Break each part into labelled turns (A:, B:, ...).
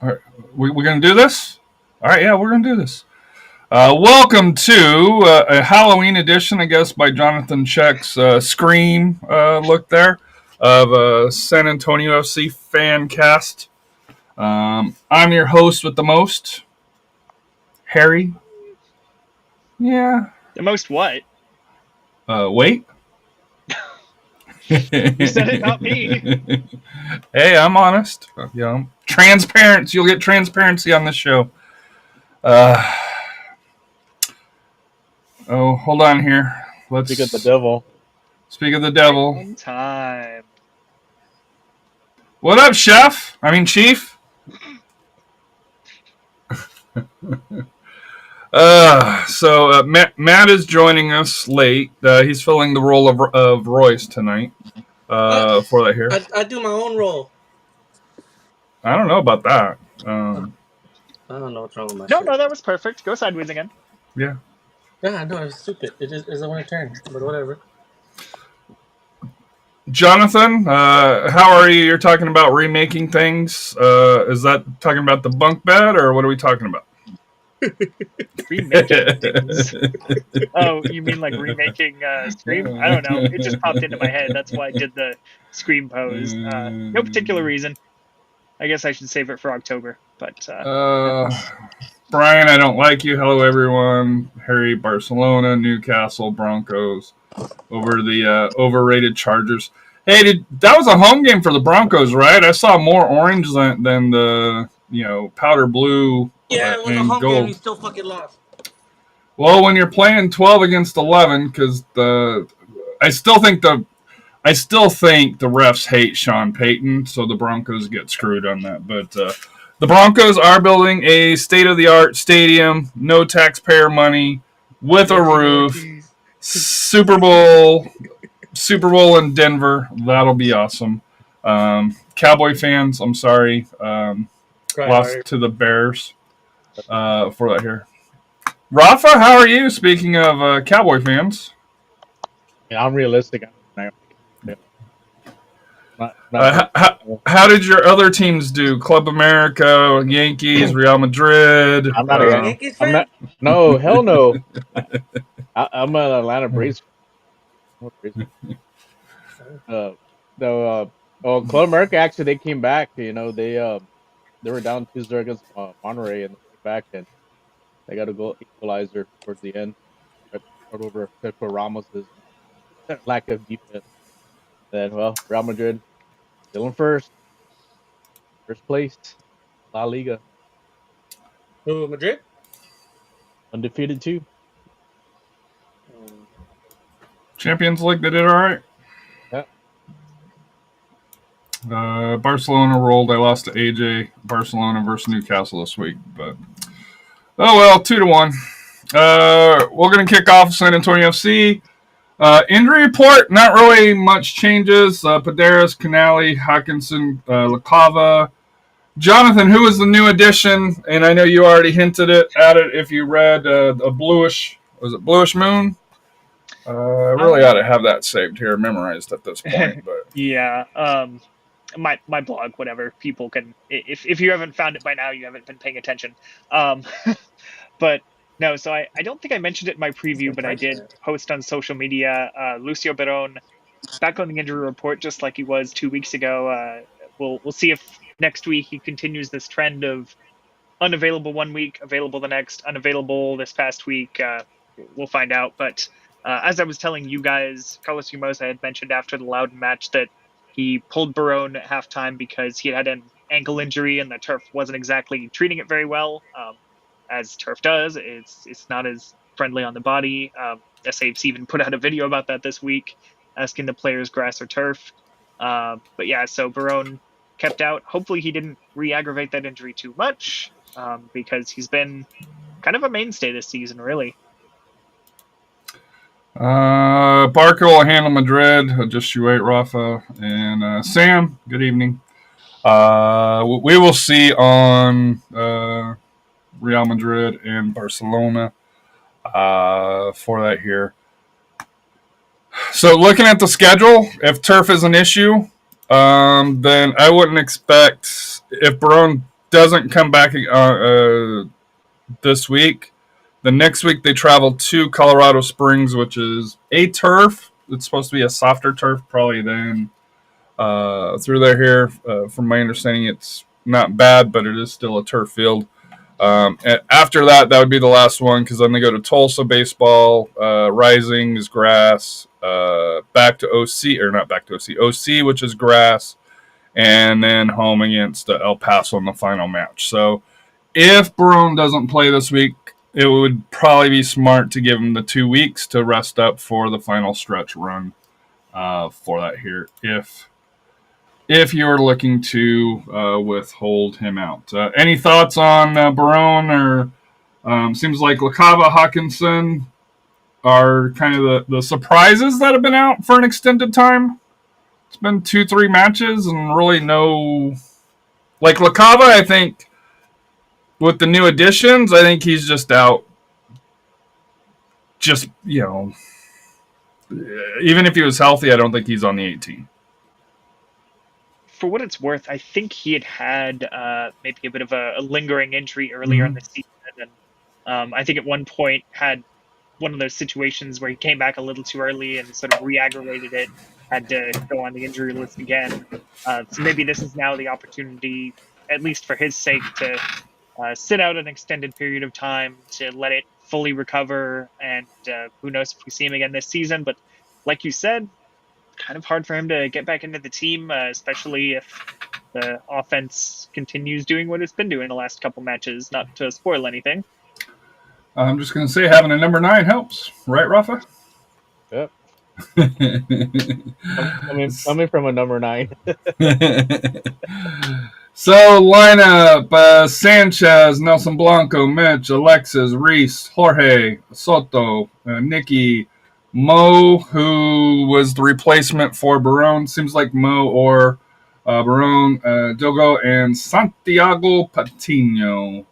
A: All right. We're going to do this? All right, yeah, we're going to do this. Welcome to a Halloween edition, I guess, by Jonathan Check's Scream look there of SanAntonio FC Fancast. I'm your host with the most, Harry. Yeah.
B: The most what?
A: Wait.
B: You said it, not me.
A: Hey, I'm honest. Transparency. You'll get transparency on this show. Hold on here. Let's
C: speak of the devil.
A: Speak of the devil.
B: One time.
A: What up, Chef? I mean, Chief. Matt is joining us late. He's filling the role of Royce tonight. For that here,
D: I do my own role.
A: I don't know about that.
D: I don't know what's wrong with my
B: No,
D: shit.
B: no, that was perfect. Go sideways again.
A: Yeah.
D: Yeah, no, it's stupid. It just doesn't want to turn, but whatever.
A: Jonathan, how are you? You're talking about remaking things. Is that talking about the bunk bed, or what are we talking about?
B: Remaking things. Oh, you mean like remaking Scream? I don't know. It just popped into my head. That's why I did the Scream pose. No particular reason. I guess I should save it for October. But
A: Brian, I don't like you. Hello, everyone. Harry, Barcelona, Newcastle, Broncos over the overrated Chargers. Hey, that was a home game for the Broncos, right? I saw more orange than the powder blue.
D: Yeah, it was a home game. You still fucking lost.
A: Well, when you're playing 12 against 11, because I still think the refs hate Sean Payton, so the Broncos get screwed on that. But the Broncos are building a state-of-the-art stadium, no taxpayer money, with a roof. Super Bowl in Denver. That'll be awesome. Cowboy fans, I'm sorry, lost to the Bears for that here. Rafa, how are you? Speaking of Cowboy fans,
C: I'm realistic.
A: How did your other teams do? Club America, Yankees, Real Madrid.
C: I'm not a Yankees fan. No, hell no. I'm an Atlanta Braves. Club America actually they came back. They were down 2-0 against Monterey and they came back and they got a goal equalizer towards the end. Over for Ramos's lack of defense. Then Real Madrid still in first place, La Liga.
D: Who, Madrid?
C: Undefeated too.
A: Champions League, they did all right.
C: Yeah.
A: Barcelona rolled. They lost to AJ. Barcelona versus Newcastle this week, but oh well, 2-1. We're gonna kick off SanAntonio FC. Injury report, not really much changes. Paderas, Canali, Hawkinson, LaCava. Jonathan, who is the new addition? And I know you already hinted at it if you read a bluish moon? I really ought to have that saved here, memorized at this point. But
B: yeah, my blog, whatever. People can, if you haven't found it by now, you haven't been paying attention. But no, so I don't think I mentioned it in my preview, but I did post on social media. Lucio Barón back on the injury report, just like he was 2 weeks ago. We'll see if next week he continues this trend of unavailable 1 week, available the next, unavailable this past week. We'll find out. But as I was telling you guys, Carlos Humosa had mentioned after the Loudon match that he pulled Barón at halftime because he had an ankle injury and the turf wasn't exactly treating it very well. As turf does, it's not as friendly on the body. SAFC even put out a video about that this week, asking the players grass or turf. But yeah, so Barón kept out. Hopefully he didn't re-aggravate that injury too much, because he's been kind of a mainstay this season, really.
A: Barker will handle Madrid. Just you wait, Rafa. And Sam, good evening. We will see on Real Madrid and Barcelona for that here. So looking at the schedule, if turf is an issue, then I wouldn't expect, if Barón doesn't come back this week, the next week they travel to Colorado Springs, which is a turf. It's supposed to be a softer turf, probably than through there here. From my understanding, it's not bad, but it is still a turf field. After that would be the last one, because then they go to Tulsa baseball. Rising is grass. Back to OC, or not back to OC, OC, which is grass, and then home against El Paso in the final match. So if Barone doesn't play this week, it would probably be smart to give him the 2 weeks to rest up for the final stretch run for that here. If you're looking to withhold him out. Any thoughts on Barone? Or seems like LaCava, Hawkinson are kind of the surprises that have been out for an extended time. It's been 2-3 matches and really no... Like LaCava, I think, with the new additions, I think he's just out. Just, even if he was healthy, I don't think he's on the 18.
B: For what it's worth, I think he had maybe a bit of a lingering injury earlier in the season, and I think at one point had one of those situations where he came back a little too early and sort of re-aggravated it, had to go on the injury list again. So maybe this is now the opportunity, at least for his sake, to sit out an extended period of time to let it fully recover, and who knows if we see him again this season. But like you said, kind of hard for him to get back into the team, especially if the offense continues doing what it's been doing the last couple matches, not to spoil anything.
A: I'm just going to say having a number 9 helps. Right, Rafa?
C: Yep. Coming from a number 9.
A: So, lineup, Sanchez, Nelson Blanco, Mitch, Alexis, Reese, Jorge, Soto, Nicky, Mo, who was the replacement for Barone. Seems like Mo or Barone, Dogo, and Santiago Patino.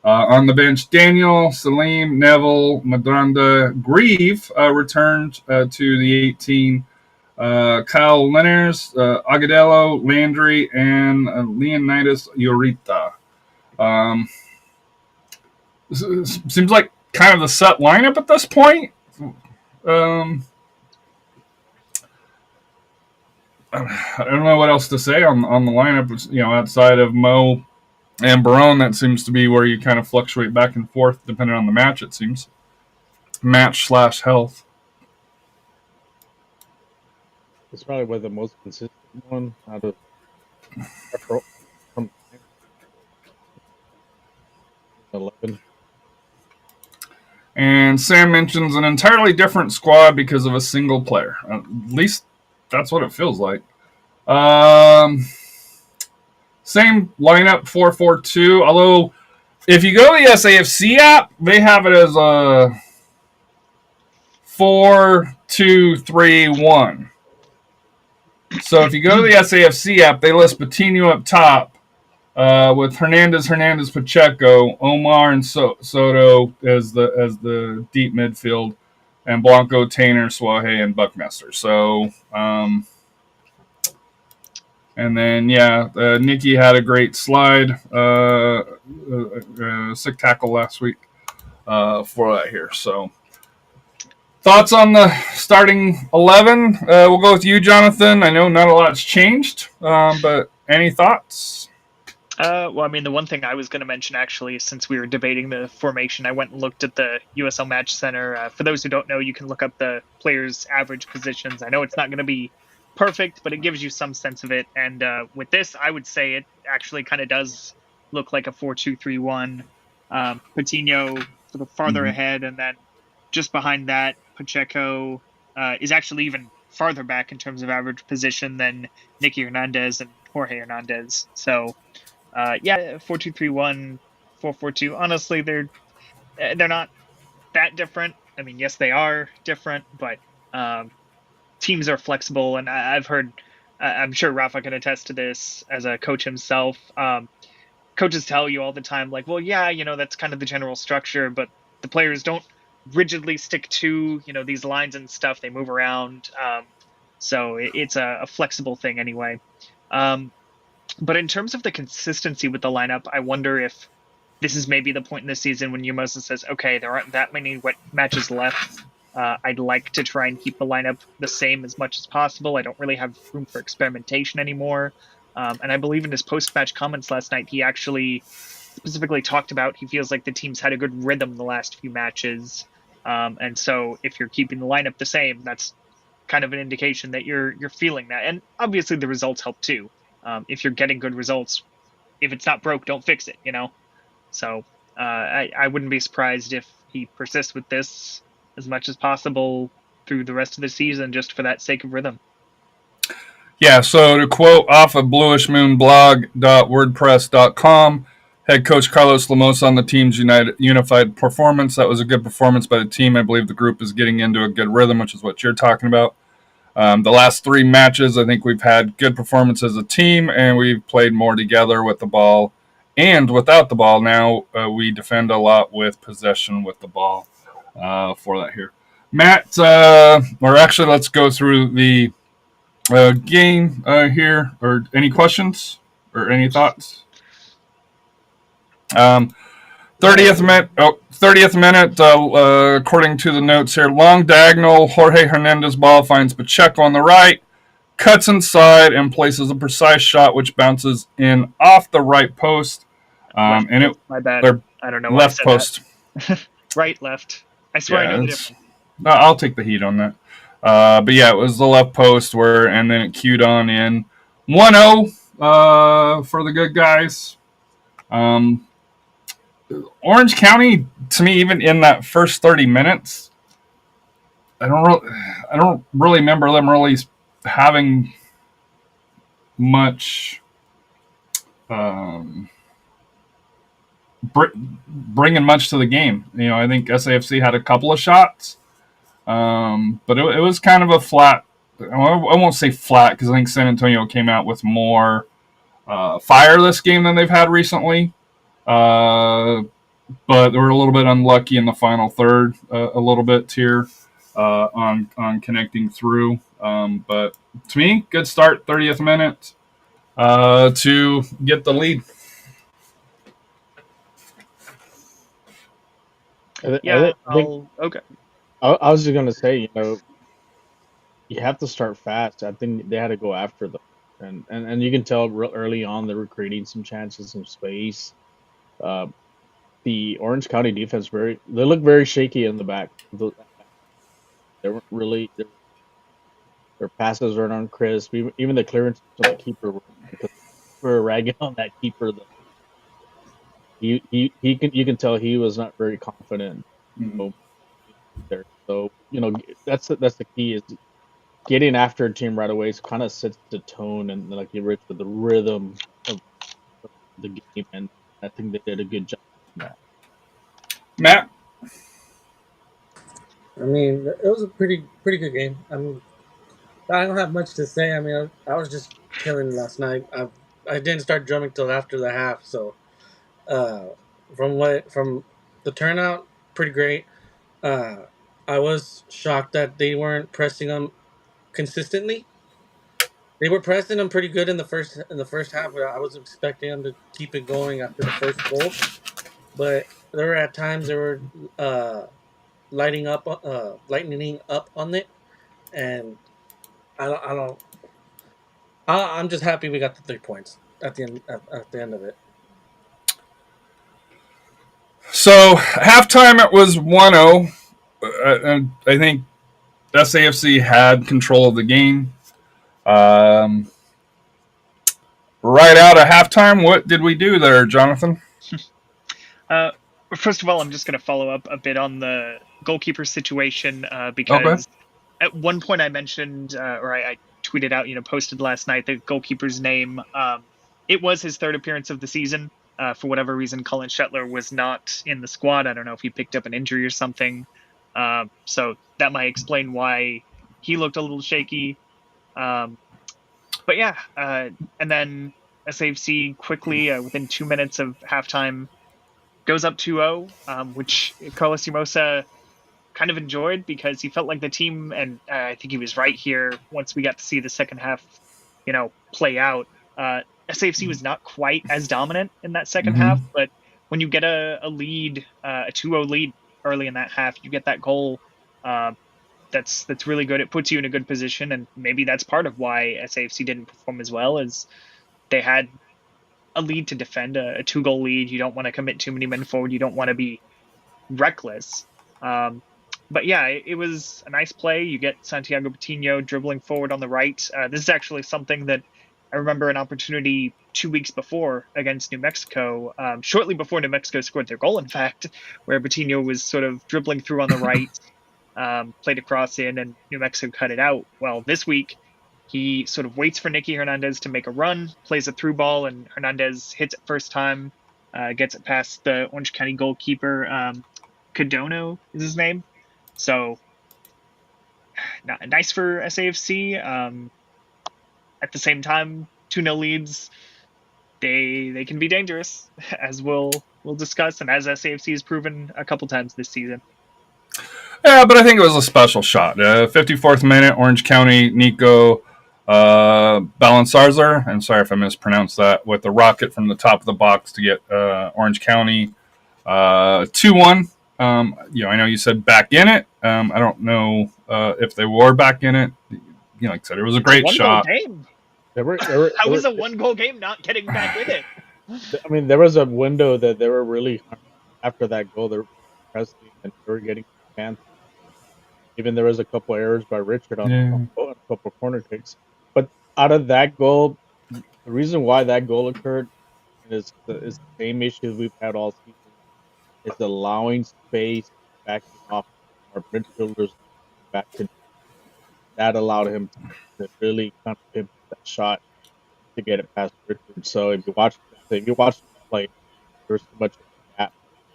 A: On the bench, Daniel, Salim, Neville, Madranda, Grieve returned to the 18. Kyle Lenners, Agudelo, Landry, and Leonidas Urita. Seems like kind of the set lineup at this point. I don't know what else to say on the lineup. Outside of Mo and Barone, that seems to be where you kind of fluctuate back and forth depending on the match, it seems. Match/health.
C: It's probably the most consistent one out of from 11.
A: And Sam mentions an entirely different squad because of a single player. At least that's what it feels like. Same lineup, 4-4-2. Although, if you go to the SAFC app, they have it as a 4-2-3-1. So if you go to the SAFC app, they list Patino up top with Hernandez, Pacheco, Omar, and Soto as the deep midfield, and Blanco, Tainer, Suaje, and Buckmaster. So, and then Nicky had a great slide, sick tackle last week for that here. So. Thoughts on the starting 11? We'll go with you, Jonathan. I know not a lot's changed, but any thoughts?
B: The one thing I was going to mention, actually, since we were debating the formation, I went and looked at the USL Match Center. For those who don't know, you can look up the players' average positions. I know it's not going to be perfect, but it gives you some sense of it. And with this, I would say it actually kind of does look like a 4-2-3-1. Patino sort of farther ahead, and then just behind that, Pacheco is actually even farther back in terms of average position than Nicky Hernandez and Jorge Hernandez. So, 4-2-3-1, 4-4-2. Honestly, they're not that different. I mean, yes, they are different, but teams are flexible. And I've heard, I'm sure Rafa can attest to this as a coach himself. Coaches tell you all the time, like, well, that's kind of the general structure, but the players don't rigidly stick to these lines and stuff. They move around, so it's a flexible thing anyway. But in terms of the consistency with the lineup, I wonder if this is maybe the point in the season when Hermoso says, okay, there aren't that many matches left. I'd like to try and keep the lineup the same as much as possible. I don't really have room for experimentation anymore. And I believe in his post-match comments last night, he actually specifically talked about he feels like the team's had a good rhythm the last few matches. And so if you're keeping the lineup the same, that's kind of an indication that you're feeling that. And obviously the results help too. If you're getting good results, if it's not broke, don't fix it, you know? So I wouldn't be surprised if he persists with this as much as possible through the rest of the season just for that sake of rhythm.
A: Yeah, so to quote off of bluishmoonblog.wordpress.com, head coach Carlos Lamosa on the team's unified performance. That was a good performance by the team. I believe the group is getting into a good rhythm, which is what you're talking about. The last 3 matches, I think we've had good performance as a team, and we've played more together with the ball and without the ball. Now we defend a lot with possession with the ball for that here. Matt, or actually let's go through the game here, or any questions or any thoughts? 30th minute, according to the notes here, long diagonal, Jorge Hernandez ball finds Pacheco on the right, cuts inside and places a precise shot which bounces in off the right post. And it,
B: my bad. I don't know why
A: left post.
B: Right, left. I swear I know the difference.
A: I'll take the heat on that. But yeah, it was the left post and then it queued on in 1-0 for the good guys. Orange County, to me, even in that first 30 minutes, I don't really remember them really having much bringing much to the game. You know, I think SAFC had a couple of shots, but it was kind of a flat. I won't say flat because I think SanAntonio came out with more fire this game than they've had recently. But they were a little bit unlucky in the final third, a little bit here on connecting through. But to me, good start, 30th minute to get the lead.
C: I think
B: okay.
C: I was just gonna say, you know, you have to start fast. I think they had to go after them, and you can tell real early on they were creating some chances, some space. The Orange County defense they look very shaky in the back. They weren't really their passes aren't crisp. Even the clearance from the keeper were ragging on that keeper. You can tell he was not very confident. There, so you know that's the key is getting after a team right away. Kind of sets the tone and like you reached the rhythm of the game, and I think they did a good job on that.
A: Matt?
D: I mean, it was a pretty good game. I mean, I don't have much to say. I mean, I was just chilling last night. I didn't start drumming till after the half. So, from the turnout, pretty great. I was shocked that they weren't pressing them consistently. They were pressing them pretty good in the first half. But I was expecting them to keep it going after the first goal, but there were at times they were lightening up on it, and I'm just happy we got the 3 points at the end of it.
A: So halftime it was 1-0. I think SAFC had control of the game. Right out of halftime, what did we do there, Jonathan?
B: First of all, I'm just going to follow up a bit on the goalkeeper situation because at one point I mentioned, or I tweeted out, posted last night the goalkeeper's name. It was his 3rd appearance of the season. For whatever reason, Colin Shetler was not in the squad. I don't know if he picked up an injury or something. So that might explain why he looked a little shaky. But yeah, and then SAFC quickly, within 2 minutes of halftime, goes up 2-0, which Carlos Hermoso kind of enjoyed because he felt like the team, and I think he was right here, once we got to see the second half, play out, SAFC was not quite as dominant in that second
A: Mm-hmm.
B: half, but when you get a lead, a 2-0 lead early in that half, you get that goal. That's really good. It puts you in a good position, and maybe that's part of why SAFC didn't perform as well, as they had a lead to defend, a 2-goal lead. You don't want to commit too many men forward. You don't want to be reckless. But yeah, it was a nice play. You get Santiago Coutinho dribbling forward on the right. This is actually something that I remember an opportunity 2 weeks before against New Mexico, shortly before New Mexico scored their goal, in fact, where Coutinho was sort of dribbling through on the right, played a cross in, and New Mexico cut it out. Well, this week, he sort of waits for Nicky Hernandez to make a run, plays a through ball, and Hernandez hits it first time, gets it past the Orange County goalkeeper. Cadono is his name. So, nice for SAFC. At the same time, 2-0 leads, they can be dangerous, as we'll discuss, and as SAFC has proven a couple times this season.
A: Yeah, but I think it was a special shot. 54th minute, Orange County, Nico Balanzarzer, I'm sorry if I mispronounced that, with a rocket from the top of the box to get Orange County 2-1. I know you said back in it. I don't know if they were back in it. Like I said, it was a great shot.
B: Game.
C: How
B: was a 1-goal game not getting back in it?
C: I mean, there was a window that they were really, after that goal, they were pressing and they were getting fans. Even there was a couple errors by Richard on a couple corner kicks. But out of that goal, the reason why that goal occurred is the same issue we've had all season. It's allowing space, backing off our midfielders back to that allowed him to really kind of pimp that shot to get it past Richard. So if you watch the play, there's too much of a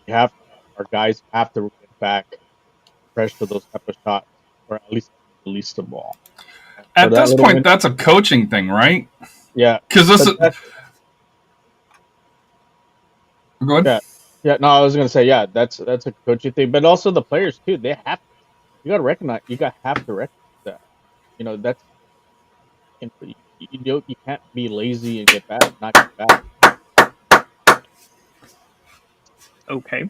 C: gap. Our guys have to get back, pressure those type of shots, or at least release the ball.
A: At this point, that's a coaching thing, right?
C: Yeah,
A: because this is. Go ahead.
C: Yeah, no, I was gonna say, yeah, that's a coaching thing, but also the players too. They have to. You got to recognize. Have to recognize that. That's. You can't be lazy and get back, not get back.
B: Okay.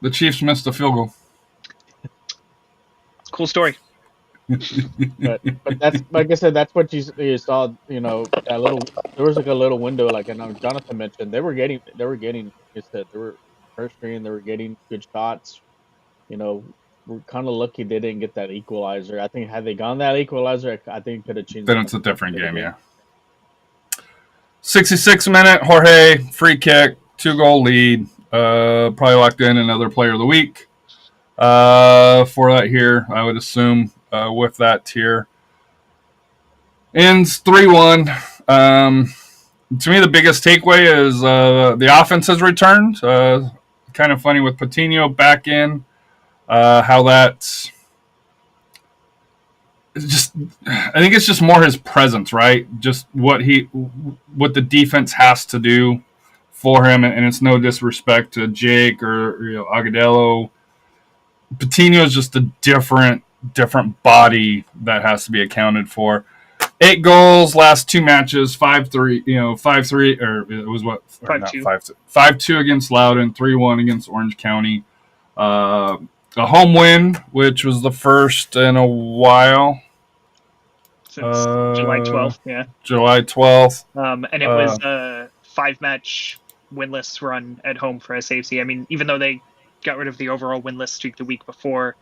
A: The Chiefs missed a field goal.
B: Cool story.
C: but that's, like I said, that's what you saw. That little, there was like a little window, like I know Jonathan mentioned. They were getting. Like I said, they were pressuring. They were getting good shots. We're kind of lucky they didn't get that equalizer. I think had they gone that equalizer, I think it could have changed.
A: Then it's a different game, yeah. 66 minute, Jorge, free kick, 2-goal lead. Probably locked in another player of the week for that here, I would assume, with that tier. Ends 3-1. To me, the biggest takeaway is the offense has returned. Kind of funny with Coutinho back in. How that's just, I think it's just more his presence, right? Just what the defense has to do for him, and it's no disrespect to Jake or Agudelo. Coutinho is just a different body that has to be accounted for. 8 goals, last 2 matches, 5-3, 5-3, or it was what?
B: 5-2.
A: 5-2 against Loudoun, 3-1 against Orange County. A home win, which was the first in a while.
B: Since July 12th, yeah.
A: July 12th.
B: And it was a 5-match winless run at home for SAFC. I mean, even though they got rid of the overall winless streak the week before,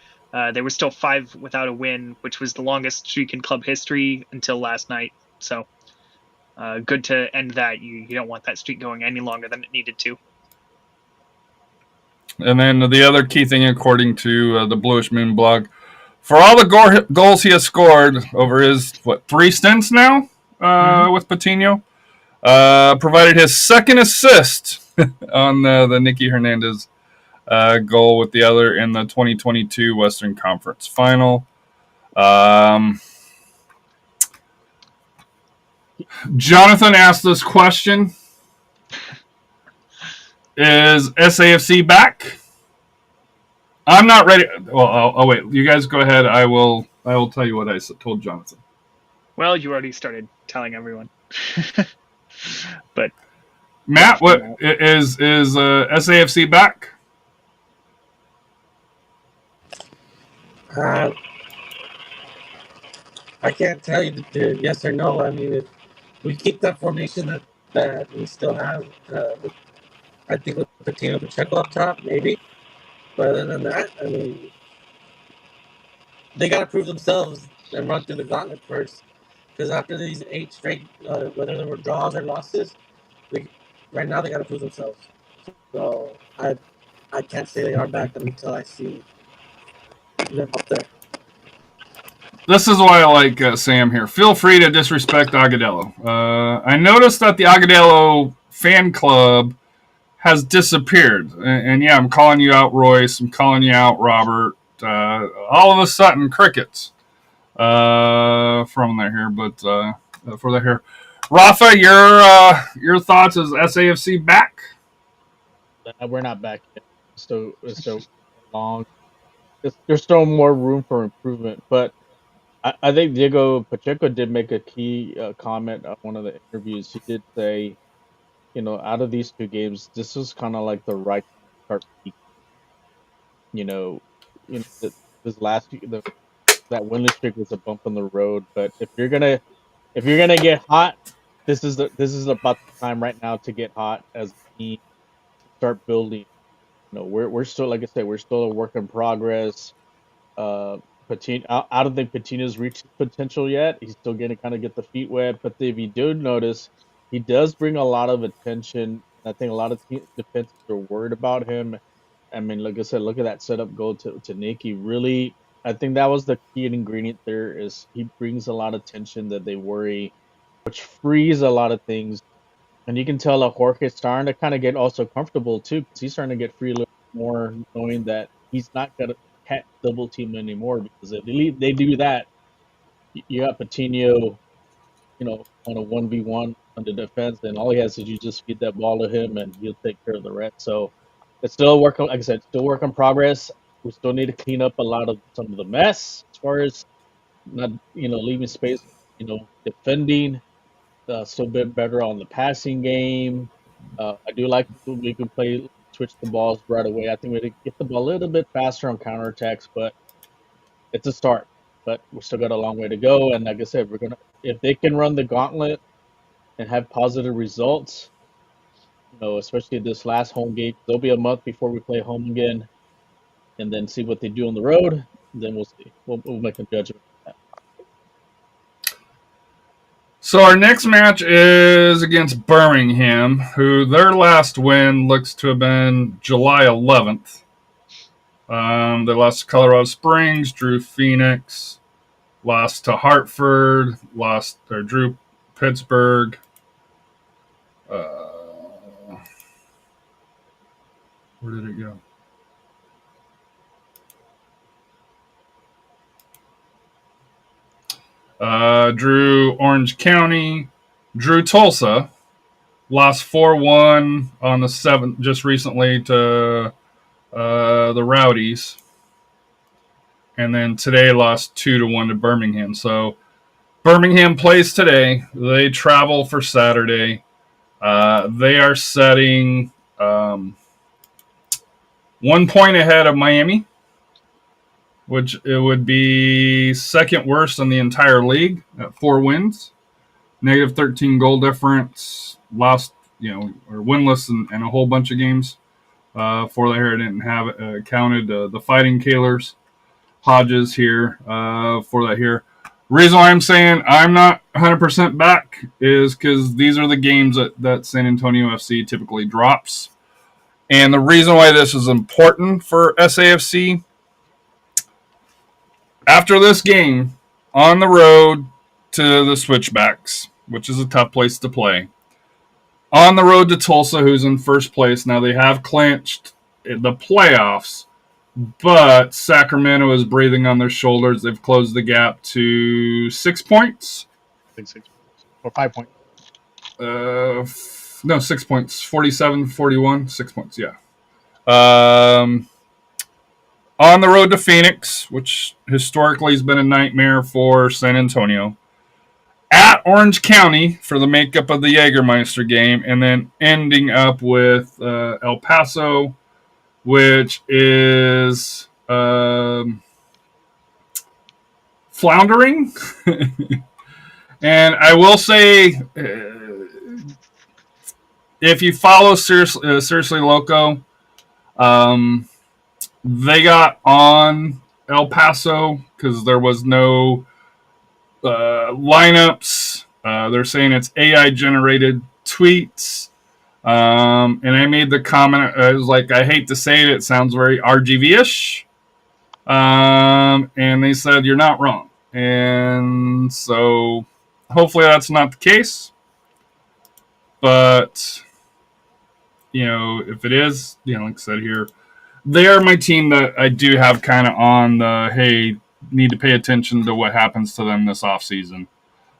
B: they were still 5 without a win, which was the longest streak in club history until last night. So good to end that. You don't want that streak going any longer than it needed to.
A: And then the other key thing, according to the Bluish Moon blog, for all the goals he has scored over his, 3 stints now with Coutinho, provided his second assist on the Nicky Hernandez goal with the other in the 2022 Western Conference Final. Jonathan asked this question. Is SAFC back? I'm not ready. Well, I'll wait. You guys go ahead. I will tell you what I told Jonathan.
B: Well, you already started telling everyone. But
A: Matt, what is SAFC back?
D: I can't tell you yes or no. I mean, if we keep that formation that we still have, I think with Patino Pacheco up top, maybe. But other than that, I mean, they got to prove themselves and run through the gauntlet first. Because after these 8 straight, whether they were draws or losses, right now they got to prove themselves. So I can't say they are back until I see them up there.
A: This is why I like Sam here. Feel free to disrespect Agudelo. I noticed that the Agudelo fan club has disappeared. And yeah, I'm calling you out, Royce. I'm calling you out, Robert. All of a sudden, crickets from there here. But for the here, Rafa, your thoughts? Is SAFC back?
C: We're not back yet. It's still long. There's still more room for improvement, but I think Diego Pacheco did make a key comment on one of the interviews. He did say, out of these 2 games, this was kind of like the right time to start peaking. This last that winless streak was a bump in the road. But if you're gonna get hot, this is about the time right now to get hot as a team, start building. We're still, like I said, we're still a work in progress. Patino, I don't think Patino's reached his potential yet. He's still going to kind of get the feet wet. But if you do notice, he does bring a lot of attention. I think a lot of defenses are worried about him. I mean, like I said, look at that setup goal to Nicky. Really, I think that was the key ingredient there. Is he brings a lot of tension that they worry, which frees a lot of things. And you can tell that Jorge's starting to kind of get also comfortable too, because he's starting to get free a little more, knowing that he's not gonna can't double team anymore. Because if they do that, you got Patino, on a 1v1 on the defense, and all he has to do is just feed that ball to him, and he'll take care of the rest. So it's still like I said, still work in progress. We still need to clean up a lot of some of the mess as far as not leaving space, defending. Still a bit better on the passing game. I do like we can switch the balls right away. I think we get the ball a little bit faster on counterattacks, but it's a start. But we still got a long way to go. And like I said, if they can run the gauntlet and have positive results, especially this last home game, there'll be a month before we play home again, and then see what they do on the road. Then we'll see. We'll make a judgment.
A: So our next match is against Birmingham, who their last win looks to have been July 11th. They lost to Colorado Springs, drew Phoenix, lost to Hartford, drew Pittsburgh. Where did it go? Drew Orange County, drew Tulsa, lost 4-1 on the 7th just recently to the Rowdies, and then today lost 2-1 to Birmingham. So Birmingham plays today. They travel for Saturday. They are setting 1 point ahead of Miami, which it would be second worst in the entire league at 4 wins, negative 13 goal difference, lost, or winless in a whole bunch of games. For the here, didn't have counted the Fighting Kailers, Hodges here for that here. Reason why I'm saying I'm not 100% back is because these are the games that San Antonio FC typically drops. And the reason why this is important for SAFC, after this game, on the road to the Switchbacks, which is a tough place to play, on the road to Tulsa, who's in first place. Now they have clinched the playoffs, but Sacramento is breathing on their shoulders. They've closed the gap to 6 points.
C: I think 6 points or 5 points.
A: No, 6 points. 47-41, 6 points, yeah. On the road to Phoenix, which historically has been a nightmare for San Antonio. At Orange County for the makeup of the Jägermeister game, and then ending up with El Paso, which is floundering. And I will say, if you follow Seriously Loco, they got on El Paso because there was no lineups. They're saying it's AI generated tweets. And I made the comment, I was like, I hate to say it, it sounds very RGV-ish. And they said, you're not wrong. And so hopefully that's not the case. But, if it is, like I said here, they are my team that I do have kind of on the, hey, need to pay attention to what happens to them this offseason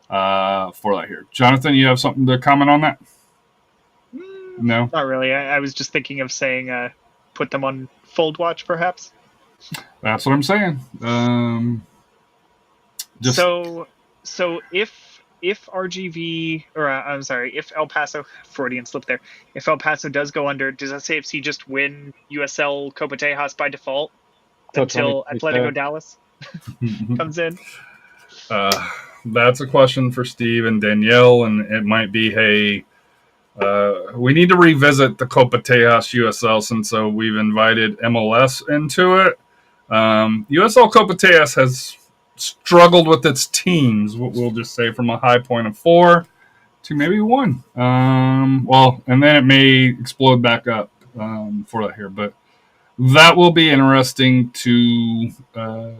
A: for that here. Jonathan, you have something to comment on that? No?
B: Not really. I was just thinking of saying put them on fold watch, perhaps.
A: That's what I'm saying.
B: So if RGV, or I'm sorry, if El Paso, Freudian slip there, if El Paso does go under, does SAFC just win USL Copatejas by default until Atletico Dallas comes in?
A: That's a question for Steve and Danielle, and it might be, hey, we need to revisit the Copatejas USL since we've invited MLS into it. USL Copatejas has struggled with its teams, we'll just say, from a high point of 4 to maybe 1. And then it may explode back up for that here. But that will be interesting to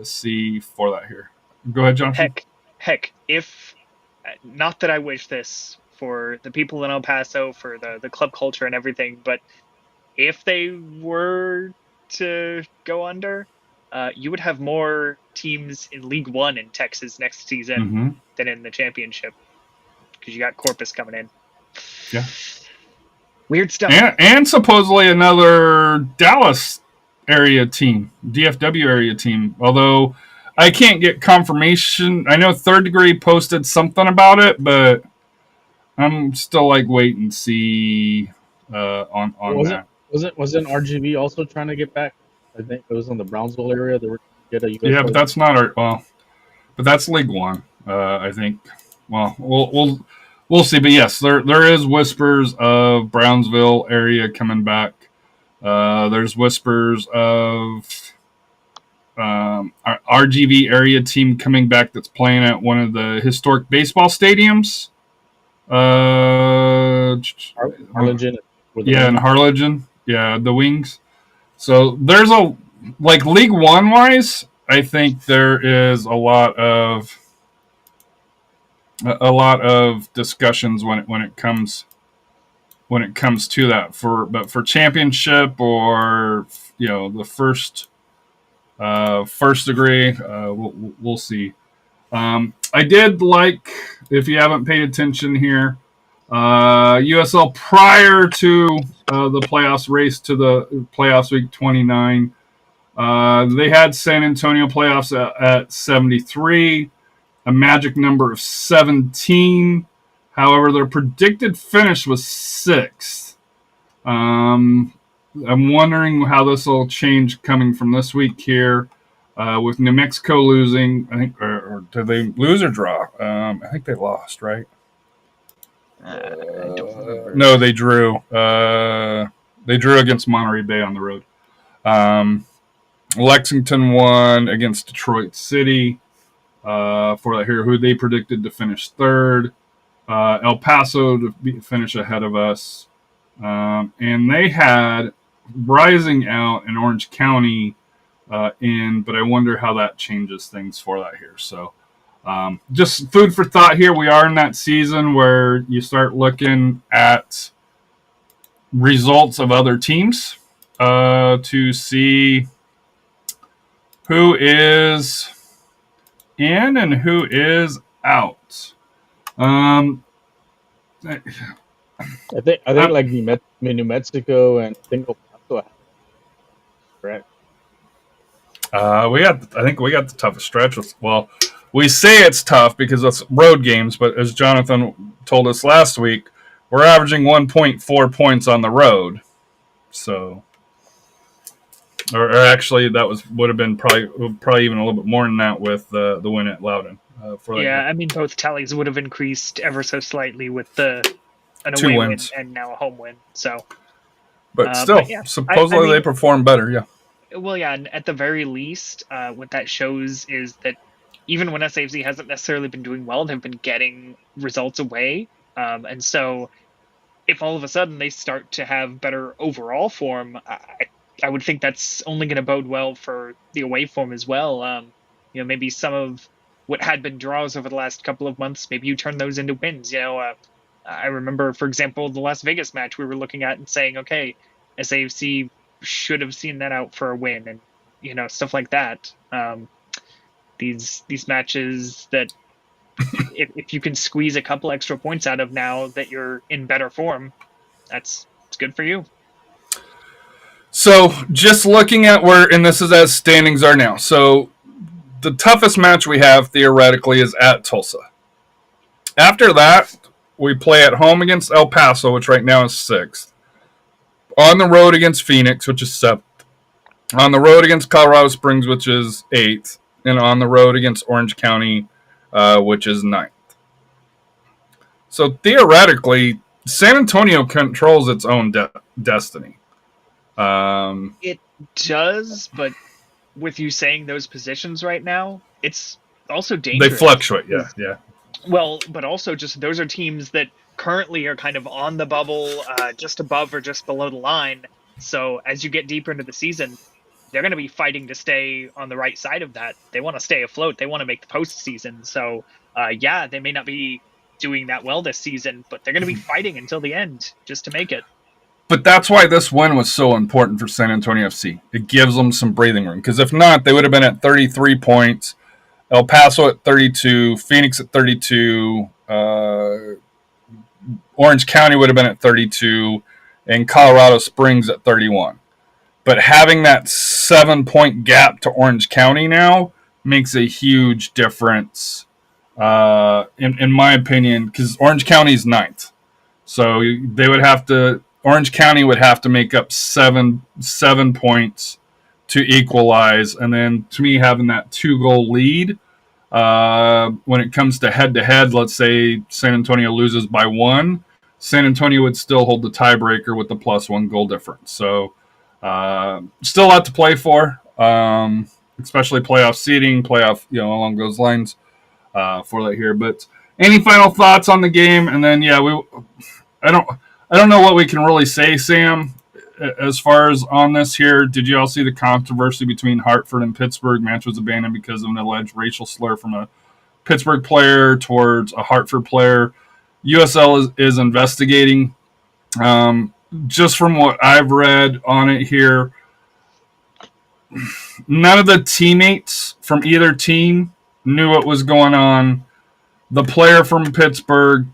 A: see for that here. Go ahead, Jonathan.
B: Heck, if, not that I wish this for the people in El Paso, for the club culture and everything, but if they were to go under, you would have more teams in League One in Texas next season than in the championship, because you got Corpus coming in.
A: Yeah.
B: Weird stuff.
A: And supposedly another Dallas area team, DFW area team, although I can't get confirmation. I know Third Degree posted something about it, but I'm still wait and see on that.
C: Wasn't RGV also trying to get back? I think it was in the Brownsville area. They were trying to get a US
A: but that's not but that's League One. I think. Well, we'll see. But yes, there is whispers of Brownsville area coming back. There's whispers of our RGV area team coming back that's playing at one of the historic baseball stadiums.
C: Harlingen.
A: Yeah, in Harlingen. Yeah, the Wings. So there's League One wise, I think there is a lot of discussions when it comes to that. But for championship or the first degree, we'll see. I did if you haven't paid attention here, USL prior to the playoffs race to the playoffs week 29, they had SanAntonio playoffs at 73, a magic number of 17. However, their predicted finish was 6th. I'm wondering how this will change coming from this week here. With New Mexico losing, I think, or did they lose or draw? I think they lost, right?
B: I don't remember.
A: No, they drew. They drew against Monterey Bay on the road. Lexington won against Detroit City for that here, who they predicted to finish 3rd. El Paso to finish ahead of us. And they had Rising out in Orange County but I wonder how that changes things for that here. So just food for thought here. We are in that season where you start looking at results of other teams to see who is in and who is out.
C: I think New Mexico and I think El Paso have, correct.
A: I think we got the toughest stretch with we say it's tough because it's road games, but as Jonathan told us last week, we're averaging 1.4 points on the road. So, or actually, that would have been probably even a little bit more than that with the win at Loudoun.
B: I mean, both tallies would have increased ever so slightly with an
A: Two
B: away
A: wins.
B: win and now a home win. So,
A: but still, supposedly they perform better. Yeah.
B: Well, yeah, and at the very least, what that shows is that even when SAFC hasn't necessarily been doing well, they've been getting results away. And so if all of a sudden they start to have better overall form, I would think that's only going to bode well for the away form as well. Maybe some of what had been draws over the last couple of months, maybe you turn those into wins. I remember, for example, the Las Vegas match we were looking at and saying, okay, SAFC should have seen that out for a win, and stuff like that. These matches that if you can squeeze a couple extra points out of now that you're in better form, it's good for you.
A: So just looking at and this is as standings are now. So the toughest match we have theoretically is at Tulsa. After that, we play at home against El Paso, which right now is 6th. On the road against Phoenix, which is 7th. On the road against Colorado Springs, which is 8th. And on the road against Orange County, which is 9th. So theoretically, San Antonio controls its own destiny.
B: It does, but with you saying those positions right now, it's also dangerous.
A: They fluctuate, yeah.
B: Well, but also just those are teams that currently are kind of on the bubble, just above or just below the line. So as you get deeper into the season, they're going to be fighting to stay on the right side of that. They want to stay afloat. They want to make the postseason. So, they may not be doing that well this season, but they're going to be fighting until the end just to make it.
A: But that's why this win was so important for San Antonio FC. It gives them some breathing room. Because if not, they would have been at 33 points. El Paso at 32, Phoenix at 32, Orange County would have been at 32, and Colorado Springs at 31. But having that 7-point gap to Orange County now makes a huge difference, in my opinion, because Orange County is 9th. So Orange County would have to make up 7 points to equalize. And then, to me, having that 2-goal lead, when it comes to head-to-head, let's say San Antonio loses by 1, San Antonio would still hold the tiebreaker with the +1 goal difference. So, still a lot to play for, especially playoff seeding, along those lines for that here. But any final thoughts on the game? And then, I don't know what we can really say, Sam, as far as on this here. Did you all see the controversy between Hartford and Pittsburgh? Match was abandoned because of an alleged racial slur from a Pittsburgh player towards a Hartford player. USL is investigating. Just from what I've read on it here, none of the teammates from either team knew what was going on. The player from Pittsburgh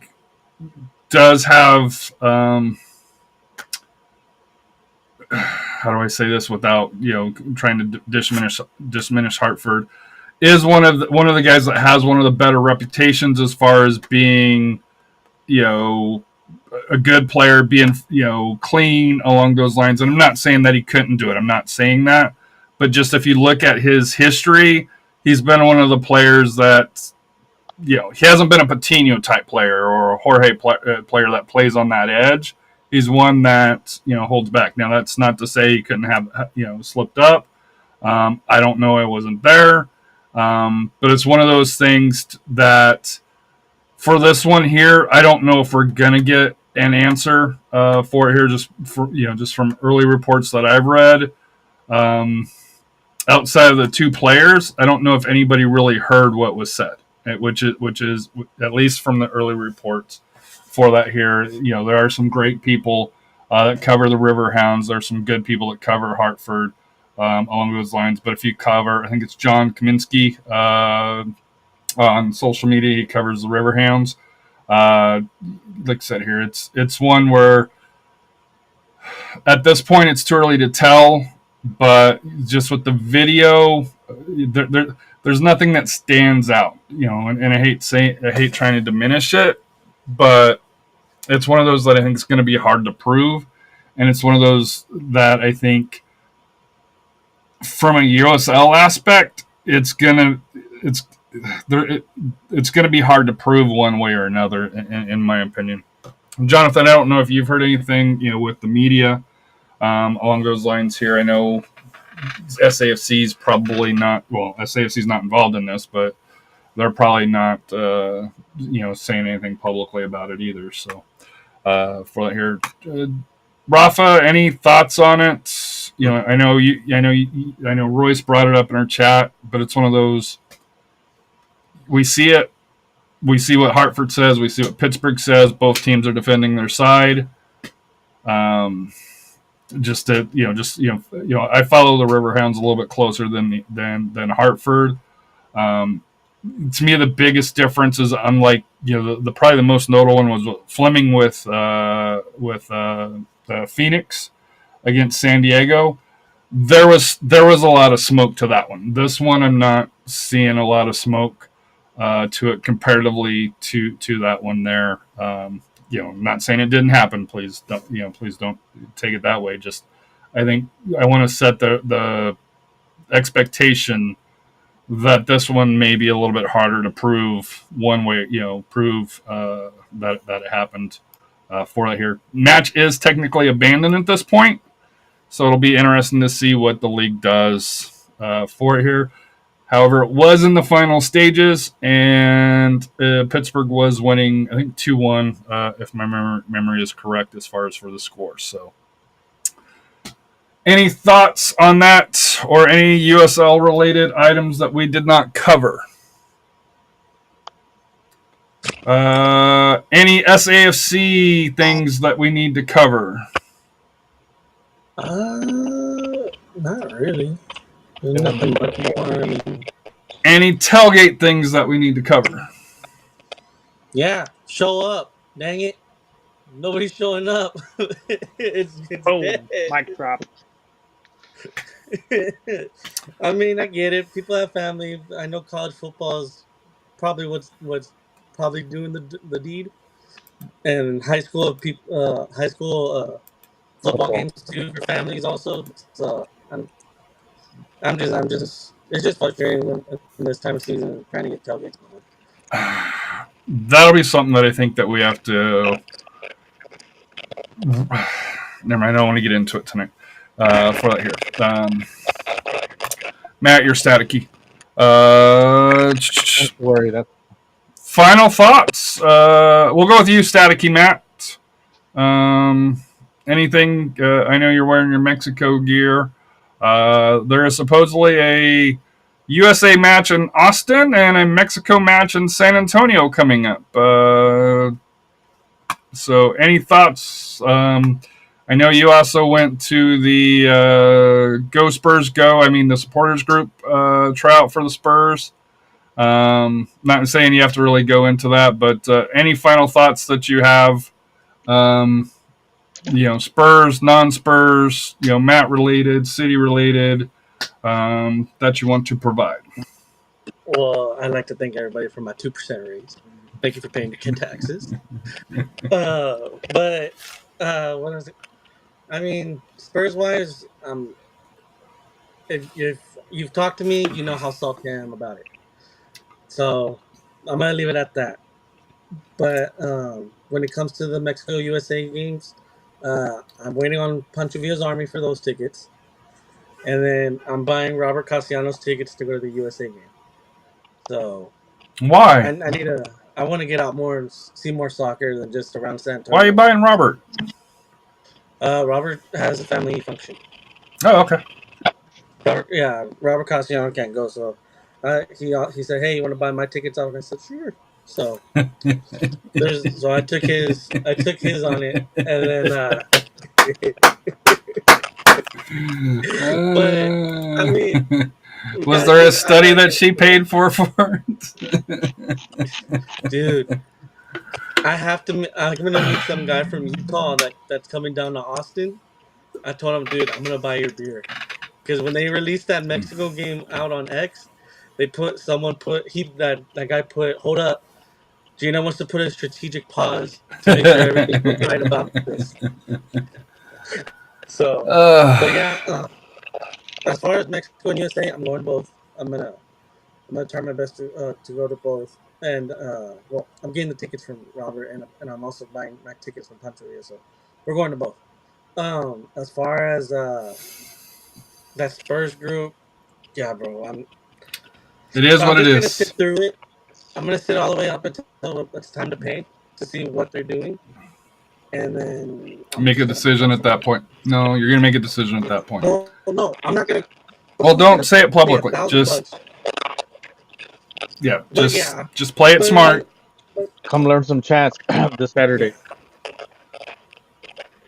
A: does have, how do I say this without trying to diminish Hartford, is one of the guys that has one of the better reputations as far as being a good player, being clean along those lines. And I'm not saying that he couldn't do it. I'm not saying that, but just if you look at his history, he's been one of the players that he hasn't been a Patino type player or a Jorge player that plays on that edge. He's one that holds back. Now that's not to say he couldn't have slipped up. I don't know. I wasn't there, but it's one of those things that for this one here, I don't know if we're gonna get an answer for it here. Just from early reports that I've read, outside of the two players, I don't know if anybody really heard what was said. Which is at least from the early reports for that here. There are some great people that cover the Riverhounds. There's some good people that cover Hartford along those lines. But if you cover, I think it's John Kaminsky on social media, he covers the Riverhounds. Like I said here, it's one where at this point it's too early to tell. But just with the video, there's nothing that stands out, and I hate trying to diminish it, but it's one of those that I think is going to be hard to prove, and it's one of those that I think, from a USL aspect, it's gonna be hard to prove one way or another, in my opinion. Jonathan, I don't know if you've heard anything, with the media along those lines here. I know SAFC's probably not. Well, SAFC's not involved in this, but they're probably not, saying anything publicly about it either. So, for that here, Rafa, any thoughts on it? I know Royce brought it up in our chat, but it's one of those. We see it. We see what Hartford says. We see what Pittsburgh says. Both teams are defending their side. I follow the Riverhounds a little bit closer than Hartford. To me, the biggest difference is, unlike probably the most notable one was Fleming with Phoenix against San Diego. There was a lot of smoke to that one. This one, I'm not seeing a lot of smoke to it comparatively to that one there. I'm not saying it didn't happen. Please don't take it that way. Just, I think I want to set the expectation that this one may be a little bit harder to prove one way, that it happened for that here. Match is technically abandoned at this point, so it'll be interesting to see what the league does for it here. However, it was in the final stages, and Pittsburgh was winning, I think, 2-1, if my memory is correct as far as for the score. So, any thoughts on that, or any USL-related items that we did not cover? Any SAFC things that we need to cover?
D: Not really. There's nothing much more.
A: Any tailgate things that we need to cover?
D: Yeah, show up. Dang it. Nobody's showing up. it's dead.
B: Mic drop.
D: I mean, I get it. People have family. I know college football is probably what's probably doing the deed, and high school football games too for families also. So I'm just it's just frustrating in this time of season trying to get tailgates going.
A: That'll be something that I think that we have to. Never mind. I don't want to get into it tonight. For that here, Matt, you're staticky.
C: Don't worry. That's
A: final thoughts. We'll go with you, staticky Matt. Anything? I know you're wearing your Mexico gear. There is supposedly a USA match in Austin and a Mexico match in San Antonio coming up. So, any thoughts? I know you also went to the Go Spurs Go. I mean, the supporters group tryout for the Spurs. Not saying you have to really go into that, but any final thoughts that you have? Spurs, non-Spurs, Matt related, city related, that you want to provide.
D: Well, I'd like to thank everybody for my 2% raise. Thank you for paying your taxes. But what is it? I mean, Spurs-wise, if you've talked to me, you know how salty I am about it. So I'm gonna leave it at that. But when it comes to the Mexico-USA games, I'm waiting on Pancho Villa's Army for those tickets, and then I'm buying Robert Castellanos tickets to go to the USA game. So
A: why?
D: I want to get out more and see more soccer than just around San Antonio.
A: Why are you buying Robert?
D: Robert has a family function.
A: Oh, okay.
D: Robert Castellanos can't go, so he said, "Hey, you want to buy my tickets out?" And I said, "Sure." So I took his on it, and then but I mean,
A: was there a study that she paid for it?
D: Dude, I'm gonna meet some guy from Utah that's coming down to Austin. I told him, dude, I'm gonna buy your beer, because when they released that Mexico game out on X, that guy put, hold up, Gina wants to put a strategic pause to make sure everything was right about this. So, but yeah, as far as Mexico and USA, I'm going both. I'm gonna try my best to go to both. And well, I'm getting the tickets from Robert, and I'm also buying my tickets from Panteria, so we're going to both. As far as that Spurs group, yeah, bro,
A: It is
D: I'm
A: what it
D: just gonna
A: is.
D: sit through it. I'm gonna sit all the way up until it's time to pay to see what they're doing, and then
A: Make a decision at that point. No, you're gonna make a decision at that point.
D: No, I'm not gonna.
A: Well, don't say it publicly. Just just play it smart.
C: Come learn some chants this Saturday.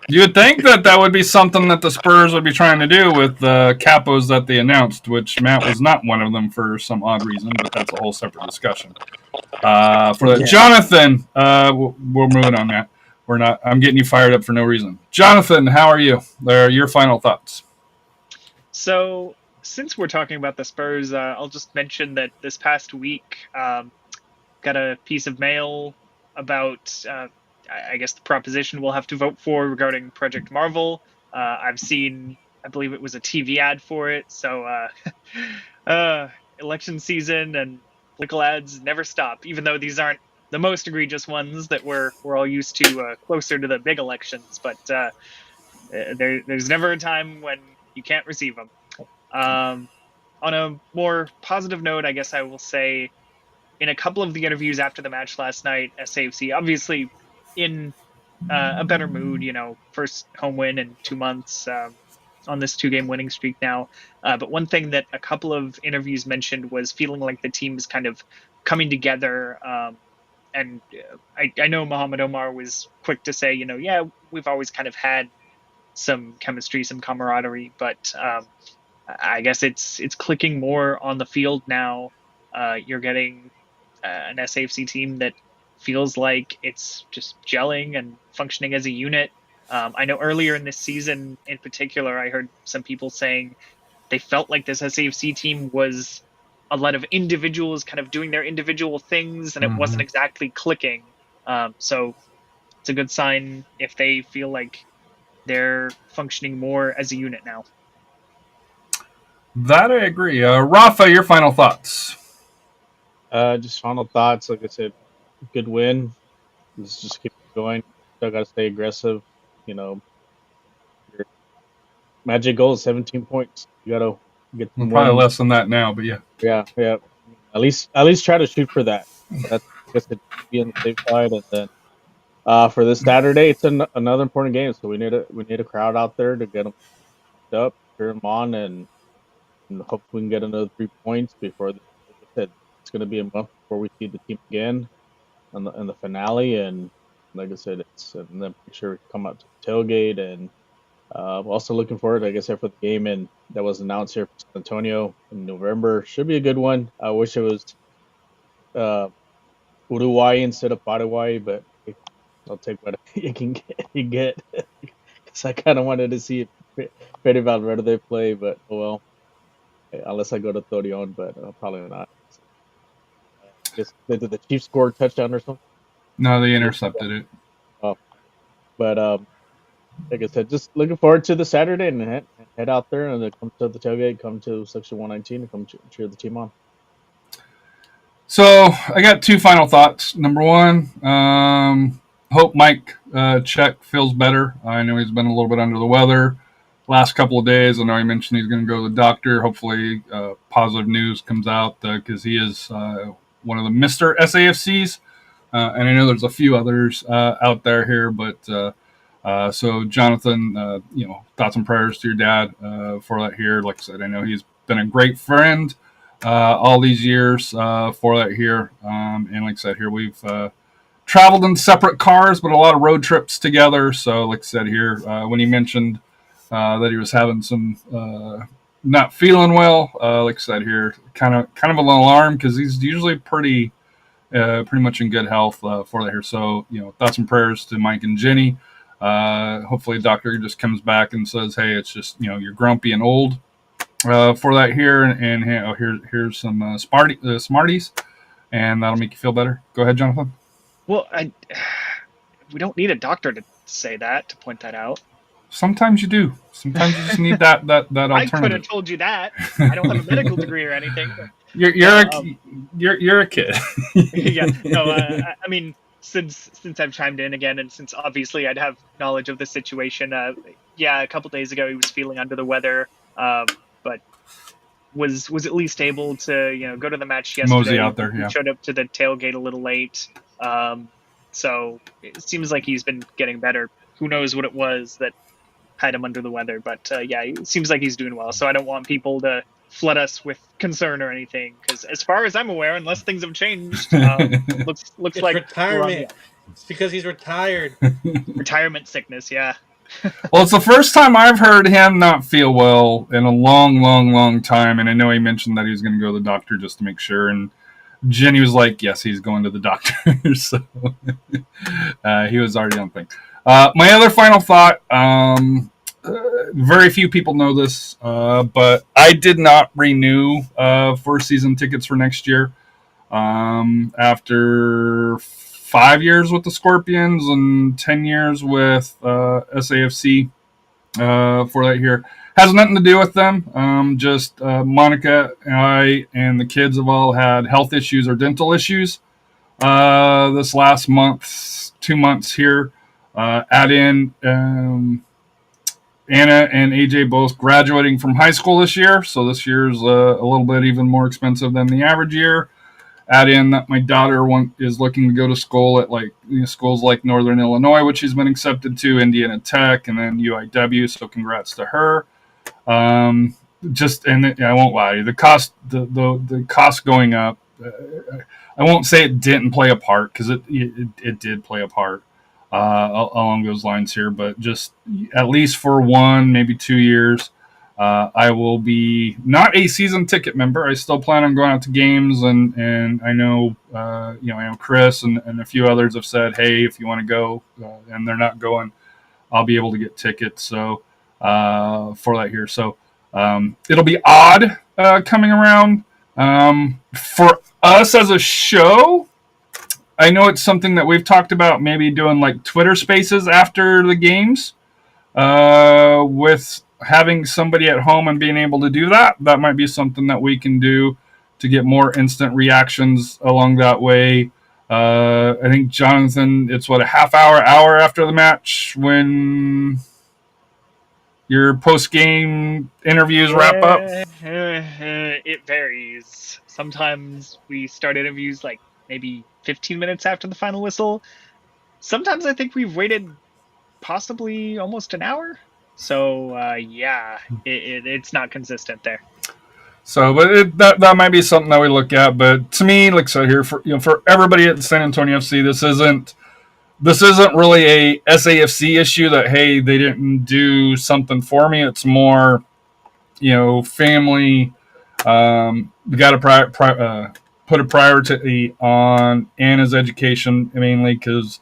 A: You would think that would be something that the Spurs would be trying to do with the capos that they announced, which Matt was not one of them for some odd reason, but that's a whole separate discussion. Jonathan, we're moving on, Matt. We're not. I'm getting you fired up for no reason. Jonathan, how are you? Your final thoughts.
B: So, since we're talking about the Spurs, I'll just mention that this past week, got a piece of mail about, I guess, the proposition we'll have to vote for regarding Project Marvel. I've seen, I believe it was a TV ad for it. So, election season and political ads never stop, even though these aren't the most egregious ones that we're all used to closer to the big elections. But there's never a time when you can't receive them. On a more positive note, I guess I will say, in a couple of the interviews after the match last night, SAFC obviously in a better mood, first home win in 2 months on this 2-game winning streak now. But one thing that a couple of interviews mentioned was feeling like the team is kind of coming together. And I know Mohamed Omar was quick to say, yeah, we've always kind of had some chemistry, some camaraderie, but I guess it's clicking more on the field now. You're getting an SAFC team that feels like it's just gelling and functioning as a unit. I know earlier in this season in particular, I heard some people saying they felt like this SAFC team was a lot of individuals kind of doing their individual things, and it wasn't exactly clicking. So it's a good sign if they feel like they're functioning more as a unit now.
A: That I agree. Rafa, your final thoughts.
C: Just final thoughts. Like I said, good win. Let's just keep going. Still got to stay aggressive. Your magic goal is 17 points. You got to get some
A: probably less than that now, but yeah.
C: Yeah. At least try to shoot for that. That's just to be on the safe side. And then for this Saturday, it's another important game. So we need a crowd out there to get them up, cheer them on, and hope we can get another 3 points before. Like I said, it's going to be a month before we see the team again in the finale. And like I said, and then make sure we come out to the tailgate. And also looking forward, like I said, for the game that was announced here for SanAntonio in November. Should be a good one. I wish it was Uruguay instead of Paraguay, but I'll take what you can get. Because I kind of wanted to see Fede Valverde play, but well, unless I go to Torreon, but probably not. Just did the Chiefs score a touchdown or something?
A: No, they intercepted it.
C: Oh, but like I said, just looking forward to the Saturday and head out there and then come to the tailgate, come to Section 119, and come cheer the team on.
A: So I got 2 final thoughts. Number one, hope Mike Check feels better. I know he's been a little bit under the weather last couple of days. I know he mentioned he's going to go to the doctor. Hopefully positive news comes out because he is one of the Mr. SAFCs. And I know there's a few others out there here, but so Jonathan, thoughts and prayers to your dad for that here. Like I said, I know he's been a great friend all these years for that here. And like I said, here we've traveled in separate cars, but a lot of road trips together. So like I said here, when he mentioned that he was having some not feeling well, like I said here, kind of an alarm because he's usually pretty much in good health for that here. So, thoughts and prayers to Mike and Jenny. Hopefully the doctor just comes back and says, hey, it's just, you're grumpy and old. for that here, and here's some Smarties, and that'll make you feel better. Go ahead, Jonathan.
B: Well, we don't need a doctor to say that, to point that out.
A: Sometimes you do. Sometimes you just need that alternative.
B: I could have told you that. I don't have a medical degree or anything. But,
A: you're a kid.
B: Yeah. No. I mean, since I've chimed in again, and since obviously I'd have knowledge of the situation. A couple days ago he was feeling under the weather, but was at least able to go to the match yesterday.
A: Mosey out there. Yeah.
B: He showed up to the tailgate a little late. So it seems like he's been getting better. Who knows what it was that had him under the weather, but it seems like he's doing well. So I don't want people to flood us with concern or anything, because as far as I'm aware, unless things have changed, looks
D: It's
B: like
D: retirement. It's because he's retired.
B: retirement sickness. Yeah.
A: Well, it's the first time I've heard him not feel well in a long time, and I know he mentioned that he was going to go to the doctor just to make sure, and Jenny was like, yes, he's going to the doctor. So he was already on thing. My other final thought, very few people know this, but I did not renew for season tickets for next year. After 5 years with the Scorpions and 10 years with SAFC for that here. Has nothing to do with them. Just Monica and I and the kids have all had health issues or dental issues this last month, 2 months here. Add in Anna and AJ both graduating from high school this year, so this year's a little bit even more expensive than the average year. Add in that my daughter is looking to go to school at schools like Northern Illinois, which she's been accepted to, Indiana Tech, and then UIW. So congrats to her. I won't lie, the cost going up. I won't say it didn't play a part, because it did play a part along those lines here, but just at least for 1, maybe 2 years, I will be not a season ticket member. I still plan on going out to games, and I know I know Chris and a few others have said, hey, if you want to go, and they're not going, I'll be able to get tickets. So for that here, so it'll be odd coming around for us as a show. I know it's something that we've talked about, maybe doing like Twitter Spaces after the games, with having somebody at home and being able to do that. That might be something that we can do to get more instant reactions along that way. I think, Jonathan, it's a half hour after the match when your post-game interviews wrap up?
B: It varies. Sometimes we start interviews like maybe 15 minutes after the final whistle. Sometimes I think we've waited possibly almost an hour. So it's not consistent there.
A: So, but that might be something that we look at. But to me, like I said here, for everybody at San Antonio FC, this isn't really a SAFC issue that, hey, they didn't do something for me. It's more, family. We got to put a priority on Anna's education, mainly because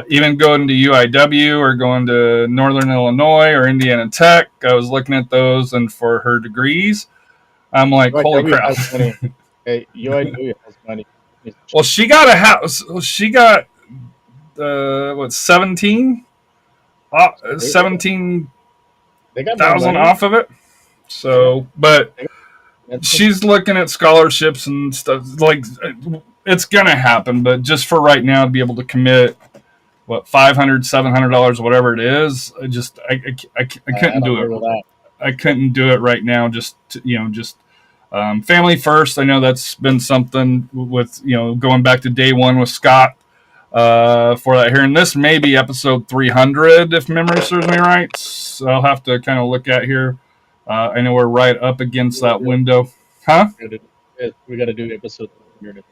A: even going to UIW or going to Northern Illinois or Indiana Tech, I was looking at those, and for her degrees, I'm like, holy crap.
C: Hey, UIW has money.
A: Well, she got a house. She got 17,000 off of it. So, but she's looking at scholarships and stuff. Like, it's gonna happen, but just for right now, to be able to commit $500, $700, whatever it is, I couldn't do it. I couldn't do it right now. Just family first. I know that's been something with going back to day one with Scott for that here, and this may be episode 300 if memory serves me right. So I'll have to kind of look at here. I know we're right up against that window, huh?
C: We got to do episode 300.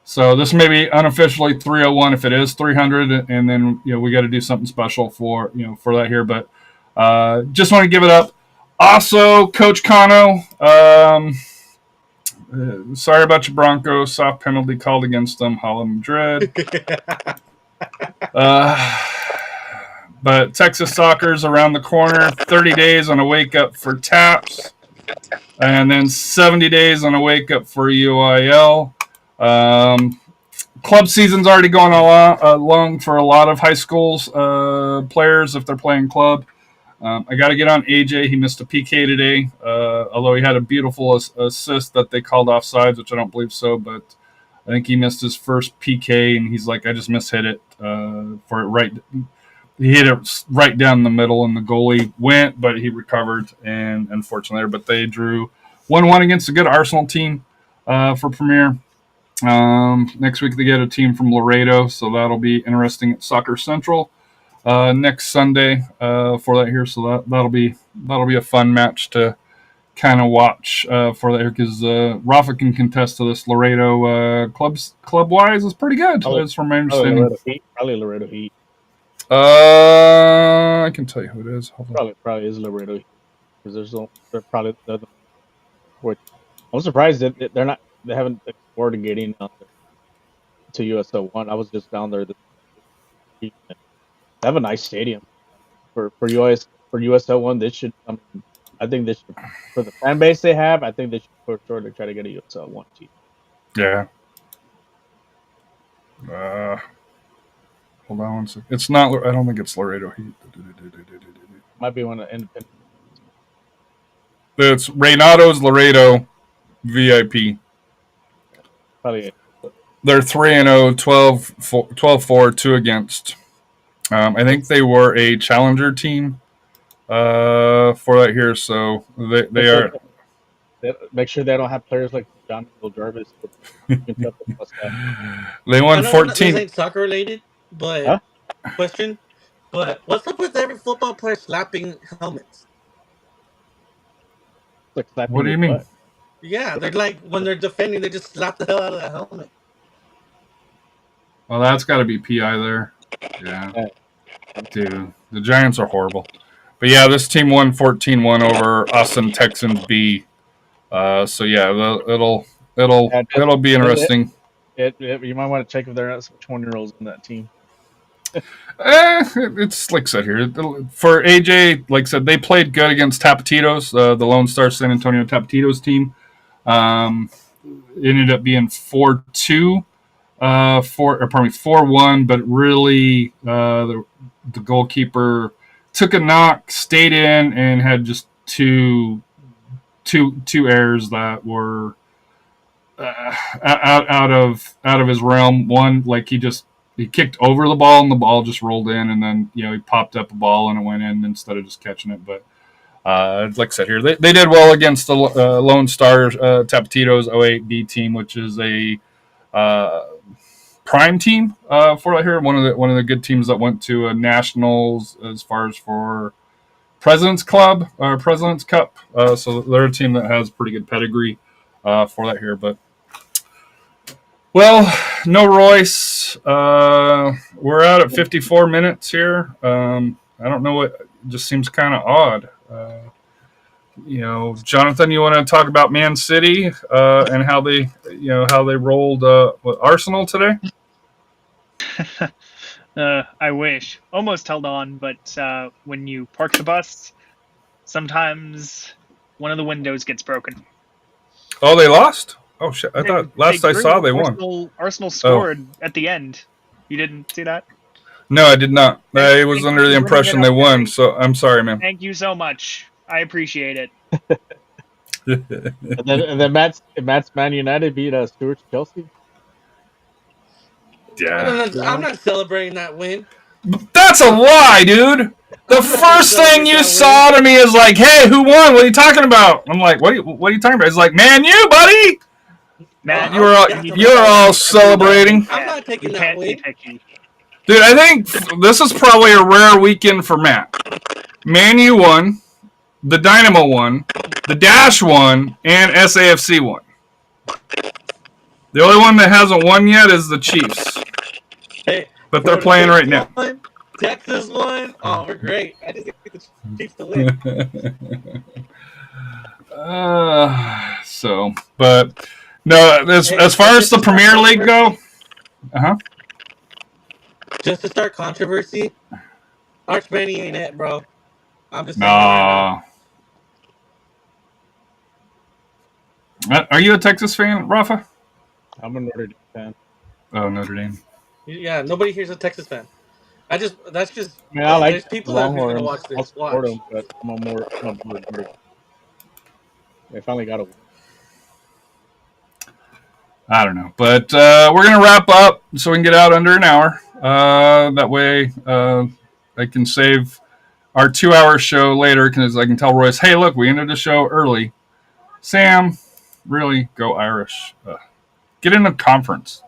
A: So this may be unofficially 301 if it is 300, and then we got to do something special for that here. But just want to give it up. Also, Coach Cano, sorry about your Broncos. Soft penalty called against them. Hala Madrid. But Texas soccer's around the corner. 30 days on a wake up for Taps. And then 70 days on a wake up for UIL. Club season's already going along for a lot of high schools players if they're playing club. I got to get on AJ. He missed a PK today, although he had a beautiful assist that they called offsides, which I don't believe so. But I think he missed his first PK, and he's like, I just mishit it for it right. He hit it right down the middle, and the goalie went, but he recovered, and unfortunately, but they drew 1-1 against a good Arsenal team for Premier. Next week they get a team from Laredo, so that'll be interesting at Soccer Central next Sunday for that here. So that'll be a fun match to kind of watch for that here because Rafa can contest to this. Laredo club wise is pretty good. That's from my understanding.
C: Probably Laredo Heat.
A: I can tell you who it is. Hold on.
C: Probably is Laredo Heat because they're probably the other. Which I'm surprised that they haven't explored getting to USL 1. I was just down there. They have a nice stadium for USL 1. They should. I think they should, for the fan base they have. I think they should for sure to try to get a USL 1 team.
A: Yeah. Hold on one second. It's not. I don't think it's Laredo Heat.
C: Might be one of the independent.
A: It's Reynato's Laredo VIP.
C: Probably.
A: They're 3-0, 12-4, 2 against. I think they were a challenger team for that here, so they are.
C: Make sure they don't have players like John Jarvis.
A: They won 14.
D: This ain't soccer related, but question. But what's up with every football player slapping helmets?
C: Like
A: what do you mean?
C: Butt.
D: Yeah, they're like when they're defending, they just slap the hell out of the helmet.
A: Well, that's got to be PI there. Yeah. Dude, the Giants are horrible. But yeah, this team won 14-1 over Austin Texans B. So yeah, it'll be interesting.
C: You might want to check if there are some 20-year-olds in that team.
A: It's like I said here for AJ. Like I said, they played good against Tapatitos, the Lone Star SanAntonio Tapatitos team. It ended up being 4-2, 4-1. But really, the goalkeeper took a knock, stayed in, and had just two errors that were out of his realm. One, like he kicked over the ball and the ball just rolled in, and then he popped up a ball and it went in instead of just catching it. But like I said here, they did well against the Lone Star Tapatitos 08B team, which is a prime team for here. One of the good teams that went to nationals as far as for President's Club or President's Cup. So they're a team that has pretty good pedigree for that here. But well, no Royce. We're out at 54 minutes here. I don't know what. It just seems kind of odd. Jonathan, you want to talk about Man City and how they rolled with Arsenal today?
B: I wish. Almost held on, but when you park the bus, sometimes one of the windows gets broken.
A: Oh, they lost? Oh shit! I thought last I saw they won.
B: Arsenal scored at the end. You didn't see that?
A: No, I did not. I was under the impression they won, so I'm sorry, man.
B: Thank you so much. I appreciate it.
C: and then Matt's Man United beat Stewart's Chelsea.
A: Yeah.
D: I'm not celebrating that win.
A: That's a lie, dude. The first thing you saw to me is like, "Hey, who won? What are you talking about?" I'm like, "What are you talking about?" It's like, "Man, you, buddy."
B: Man,
A: you're all celebrating.
D: I'm not taking that win.
A: Dude, I think this is probably a rare weekend for Matt. Man U won, the Dynamo won, the Dash won, and SAFC won. The only one that hasn't won yet is the Chiefs.
D: Hey,
A: but they're playing right now.
D: Texas won. Oh, we're great. I just get the Chiefs to win.
A: But no, as far as the Premier League go,
D: just to start controversy, Arch Manny ain't it, bro. I'm just saying.
A: Nah. Are you a Texas fan, Rafa?
C: I'm a Notre Dame fan.
A: Oh, Notre Dame.
D: Yeah, nobody here's a Texas fan. That's just
C: I mean, I like
D: there's people that are just gonna
C: Longhorns.
D: watch
C: I'll
D: this.
C: support
D: Watch.
C: them, but I'm a more Notre Dame. They finally got a win.
A: I don't know. But we're going to wrap up so we can get out under an hour. That way I can save our 2-hour show later because I can tell Royce, hey, look, we ended the show early. Sam, really go Irish. Get in a conference.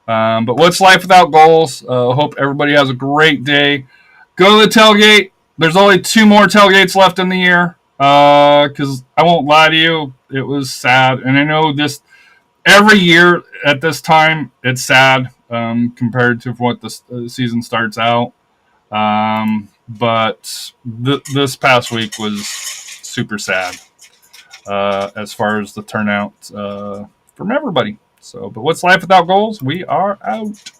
A: But what's life without goals? Hope everybody has a great day. Go to the tailgate. There's only 2 more tailgates left in the year. Because I won't lie to you, it was sad. And I know this every year at this time, it's sad compared to what the season starts out. But this past week was super sad as far as the turnout from everybody. So, but what's life without goals? We are out.